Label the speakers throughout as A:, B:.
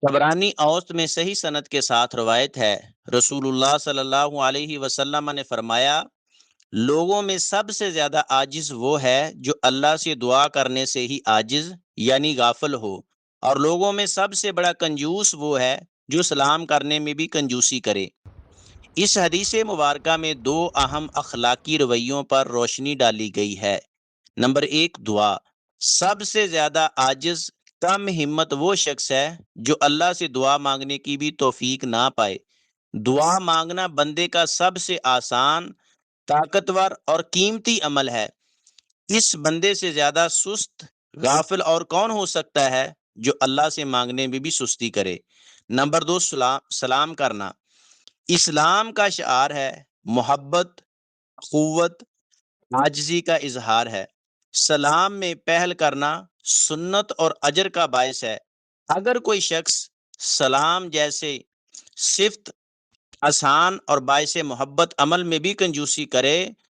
A: طبرانی اوسط میں صحیح سند کے ساتھ روایت ہے، رسول اللہ صلی اللہ علیہ وسلم نے فرمایا، لوگوں میں سب سے زیادہ عاجز وہ ہے جو اللہ سے دعا کرنے سے ہی عاجز یعنی غافل ہو، اور لوگوں میں سب سے بڑا کنجوس وہ ہے جو سلام کرنے میں بھی کنجوسی کرے۔ اس حدیث مبارکہ میں دو اہم اخلاقی رویوں پر روشنی ڈالی گئی ہے۔ نمبر ایک، دعا۔ سب سے زیادہ عاجز کم ہمت وہ شخص ہے جو اللہ سے دعا مانگنے کی بھی توفیق نہ پائے۔ دعا مانگنا بندے کا سب سے آسان، طاقتور اور قیمتی عمل ہے۔ اس بندے سے زیادہ سست، غافل اور کون ہو سکتا ہے جو اللہ سے مانگنے میں بھی سستی کرے۔ نمبر دو، سلام کرنا۔ اسلام کا شعار ہے محبت، قوت، عاجزی کا اظہار ہے۔ سلام میں پہل کرنا سنت اور اجر کا باعث ہے۔ اگر کوئی شخص سلام جیسے صفت آسان اور باعث محبت عمل میں بھی کنجوسی کرے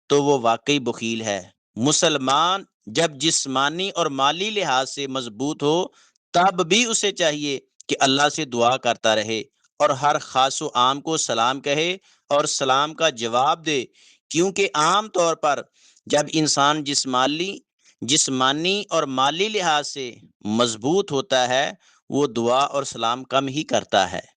A: تو وہ واقعی بخیل ہے۔ مسلمان جب جسمانی اور مالی لحاظ سے مضبوط ہو تب بھی اسے چاہیے کہ اللہ سے دعا کرتا رہے اور ہر خاص و عام کو سلام کہے اور سلام کا جواب دے، کیونکہ عام طور پر جب انسان جسمانی اور مالی لحاظ سے مضبوط ہوتا ہے وہ دعا اور سلام کم ہی کرتا ہے۔